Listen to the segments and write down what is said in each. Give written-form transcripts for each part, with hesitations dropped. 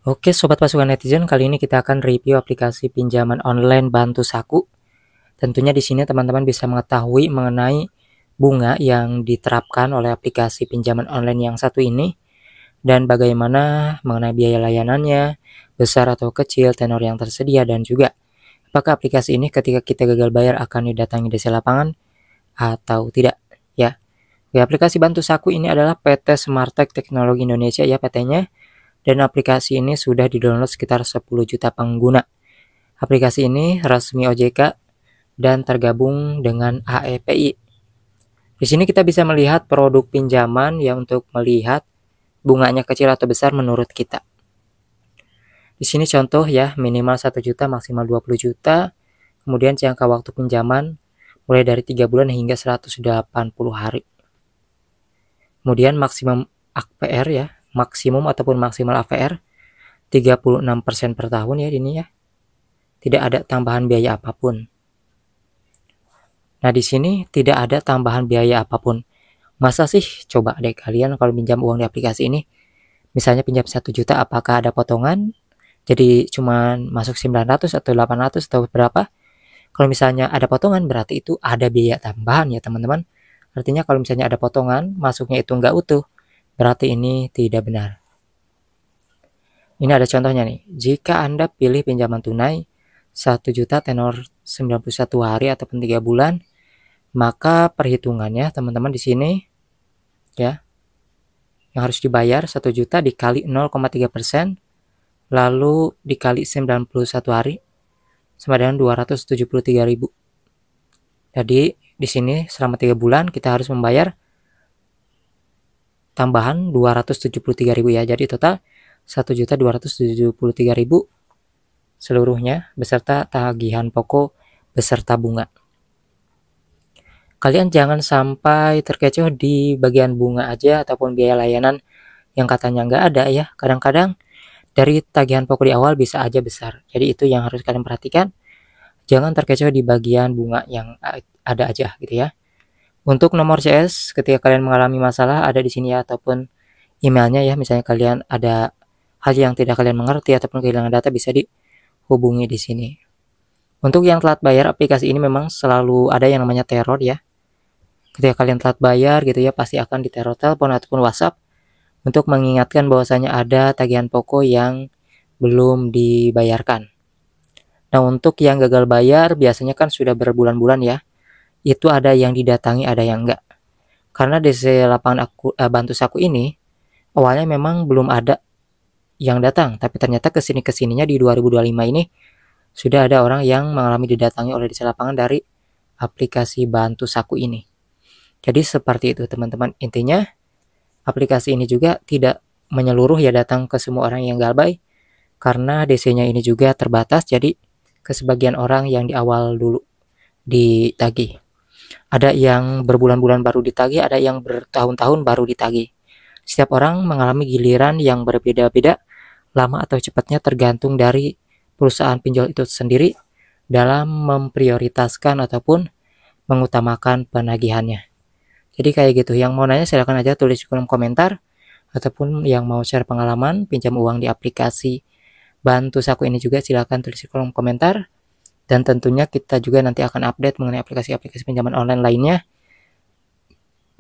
Oke Sobat Pasukan Netizen, kali ini kita akan review aplikasi pinjaman online Bantu Saku. Tentunya di sini teman-teman bisa mengetahui mengenai bunga yang diterapkan oleh aplikasi pinjaman online yang satu ini dan bagaimana mengenai biaya layanannya, besar atau kecil, tenor yang tersedia, dan juga apakah aplikasi ini ketika kita gagal bayar akan didatangi desa lapangan atau tidak ya. Aplikasi Bantu Saku ini adalah PT Smartech Teknologi Indonesia ya PT-nya. Dan aplikasi ini sudah di-download sekitar 10 juta pengguna. Aplikasi ini resmi OJK dan tergabung dengan AEPI. Di sini kita bisa melihat produk pinjaman ya untuk melihat bunganya kecil atau besar menurut kita. Di sini contoh ya, minimal 1 juta, maksimal 20 juta. Kemudian jangka waktu pinjaman mulai dari 3 bulan hingga 180 hari. Kemudian maksimum APR ya, maksimum ataupun maksimal APR 36% per tahun ya ini ya. Tidak ada tambahan biaya apapun. Nah, di sini tidak ada tambahan biaya apapun. Masa sih coba deh kalian kalau pinjam uang di aplikasi ini, misalnya pinjam 1 juta apakah ada potongan? Jadi cuman masuk 900 atau 800 atau berapa? Kalau misalnya ada potongan berarti itu ada biaya tambahan ya teman-teman. Artinya kalau misalnya ada potongan, masuknya itu nggak utuh, berarti ini tidak benar. Ini ada contohnya nih. Jika Anda pilih pinjaman tunai 1 juta tenor 91 hari ataupun 3 bulan, maka perhitungannya teman-teman di sini ya, yang harus dibayar 1 juta dikali 0,3%, lalu dikali 91 hari sama dengan 273.000. Jadi di sini selama 3 bulan kita harus membayar tambahan 273.000 ya. Jadi total 1.273.000 seluruhnya beserta tagihan pokok beserta bunga. Kalian jangan sampai terkecoh di bagian bunga aja ataupun biaya layanan yang katanya nggak ada ya. Kadang-kadang dari tagihan pokok di awal bisa aja besar. Jadi itu yang harus kalian perhatikan. Jangan terkecoh di bagian bunga yang ada aja gitu ya. Untuk nomor CS ketika kalian mengalami masalah ada di sini ya, ataupun emailnya ya. Misalnya kalian ada hal yang tidak kalian mengerti ataupun kehilangan data bisa dihubungi di sini. Untuk yang telat bayar, aplikasi ini memang selalu ada yang namanya teror ya. Ketika kalian telat bayar gitu ya, pasti akan diteror telepon ataupun WhatsApp untuk mengingatkan bahwasanya ada tagihan pokok yang belum dibayarkan. Nah, untuk yang gagal bayar biasanya kan sudah berbulan-bulan ya. Itu ada yang didatangi, ada yang enggak. Karena DC lapangan Bantu Saku ini awalnya memang belum ada yang datang, tapi ternyata kesininya di 2025 ini sudah ada orang yang mengalami didatangi oleh DC lapangan dari aplikasi Bantu Saku ini. Jadi seperti itu teman-teman. Intinya aplikasi ini juga tidak menyeluruh ya datang ke semua orang yang galbay, karena DC-nya ini juga terbatas, jadi ke sebagian orang yang di awal dulu ditagih. Ada yang berbulan-bulan baru ditagih, ada yang bertahun-tahun baru ditagih. Setiap orang mengalami giliran yang berbeda-beda, lama atau cepatnya tergantung dari perusahaan pinjol itu sendiri dalam memprioritaskan ataupun mengutamakan penagihannya. Jadi kayak gitu. Yang mau nanya silahkan aja tulis di kolom komentar, ataupun yang mau share pengalaman pinjam uang di aplikasi Bantu Saku ini juga silahkan tulis di kolom komentar. Dan tentunya kita juga nanti akan update mengenai aplikasi-aplikasi pinjaman online lainnya,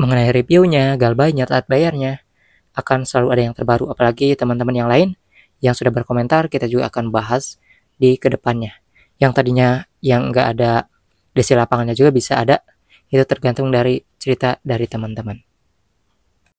mengenai reviewnya, galbaynya, telat bayarnya, akan selalu ada yang terbaru. Apalagi teman-teman yang lain yang sudah berkomentar, kita juga akan bahas di kedepannya. Yang tadinya yang nggak ada DC lapangannya juga bisa ada, itu tergantung dari cerita dari teman-teman.